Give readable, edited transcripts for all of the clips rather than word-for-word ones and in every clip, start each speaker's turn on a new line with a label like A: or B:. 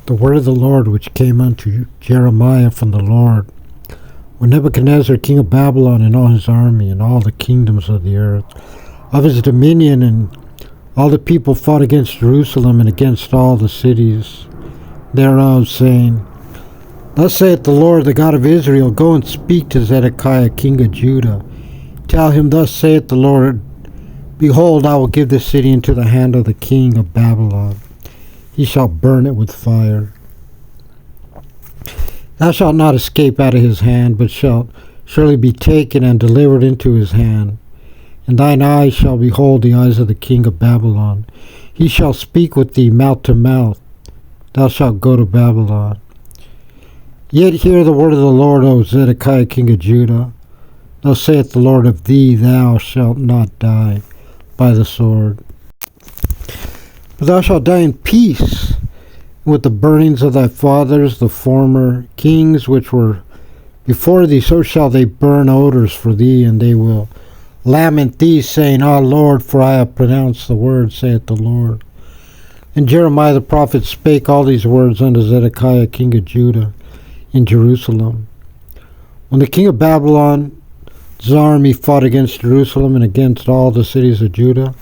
A: The word of the Lord which came unto Jeremiah from the Lord, when Nebuchadnezzar king of Babylon and all his army and all the kingdoms of the earth, of his dominion, and all the people fought against Jerusalem and against all the cities thereof, saying, Thus saith the Lord, the God of Israel, Go and speak to Zedekiah king of Judah. Tell him, Thus saith the Lord, Behold, I will give this city into the hand of the king of Babylon. He shall burn it with fire. Thou shalt not escape out of his hand, but shalt surely be taken and delivered into his hand. And thine eyes shall behold the eyes of the king of Babylon. He shall speak with thee mouth to mouth. Thou shalt go to Babylon. Yet hear the word of the Lord, O Zedekiah king of Judah. Thus saith the Lord of thee, Thou shalt not die by the sword, but thou shalt die in peace. With the burnings of thy fathers, the former kings which were before thee, so shall they burn odors for thee, and they will lament thee, saying, Ah, Lord, for I have pronounced the word, saith the Lord. And Jeremiah the prophet spake all these words unto Zedekiah king of Judah in Jerusalem. When the king of Babylon's army fought against Jerusalem and against all the cities of Judah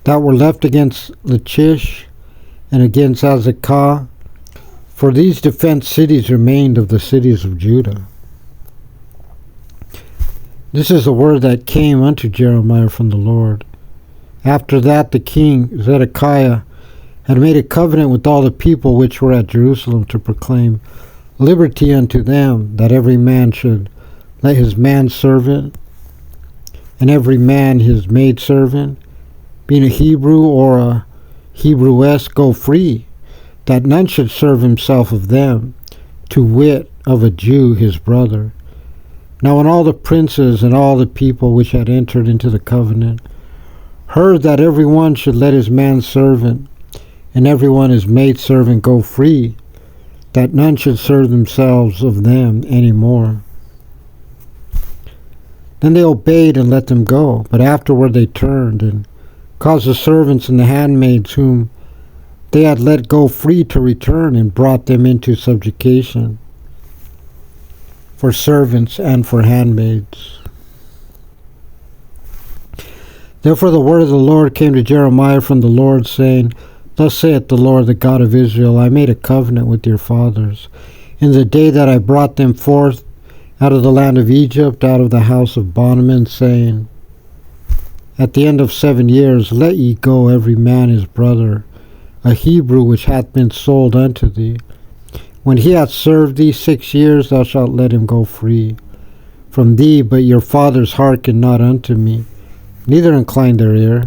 A: that were left, against Lachish and against Azekah, for these defense cities remained of the cities of Judah. This is the word that came unto Jeremiah from the Lord. After that the king Zedekiah had made a covenant with all the people which were at Jerusalem to proclaim liberty unto them, that every man should let his manservant and every man his maidservant, being a Hebrew or a Hebrewess, go free, that none should serve himself of them, to wit, of a Jew his brother. Now when all the princes and all the people which had entered into the covenant heard that every one should let his manservant and every one his maidservant go free, that none should serve themselves of them any more, then they obeyed and let them go. But afterward they turned and caused the servants and the handmaids whom they had let go free to return, and brought them into subjugation for servants and for handmaids. Therefore the word of the Lord came to Jeremiah from the Lord, saying, Thus saith the Lord, the God of Israel, I made a covenant with your fathers in the day that I brought them forth out of the land of Egypt, out of the house of bondmen, saying, At the end of 7 years let ye go every man his brother, a Hebrew which hath been sold unto thee. When he hath served thee 6 years, thou shalt let him go free from thee. But your fathers hearkened not unto me, neither inclined their ear.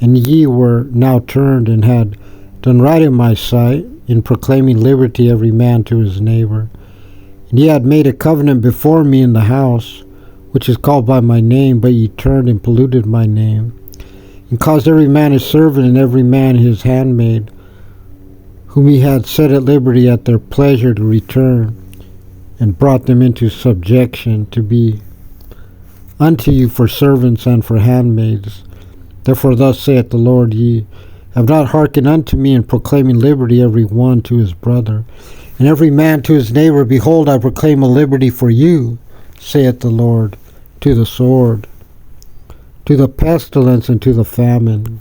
A: And ye were now turned, and had done right in my sight, in proclaiming liberty every man to his neighbour. And ye had made a covenant before me in the house, which is called by my name, but ye turned and polluted my name, and caused every man his servant and every man his handmaid, whom he had set at liberty at their pleasure, to return, and brought them into subjection to be unto you for servants and for handmaids. Therefore thus saith the Lord, ye have not hearkened unto me in proclaiming liberty every one to his brother, and every man to his neighbor. Behold, I proclaim a liberty for you, saith the Lord, to the sword, to the pestilence, and to the famine.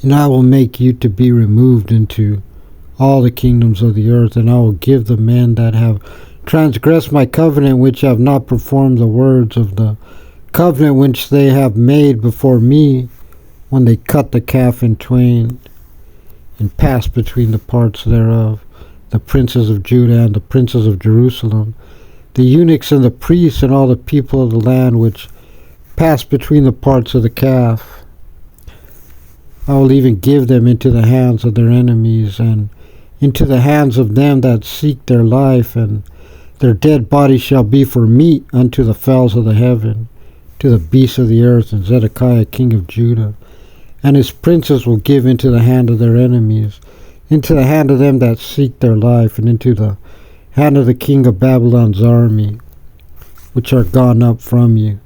A: And I will make you to be removed into all the kingdoms of the earth, and I will give the men that have transgressed my covenant, which have not performed the words of the covenant which they have made before me, when they cut the calf in twain, and passed between the parts thereof, the princes of Judah and the princes of Jerusalem, the eunuchs and the priests and all the people of the land which passed between the parts of the calf. I will even give them into the hands of their enemies, and into the hands of them that seek their life, and their dead bodies shall be for meat unto the fowls of the heaven, to the beasts of the earth. And Zedekiah king of Judah and his princes will give into the hand of their enemies, into the hand of them that seek their life, and into the hand of the king of Babylon's army, which are gone up from you.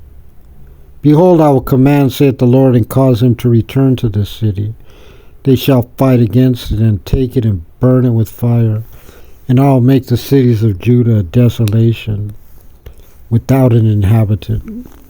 A: Behold, I will command, saith the Lord, and cause him to return to this city. They shall fight against it and take it and burn it with fire. And I will make the cities of Judah a desolation, without an inhabitant.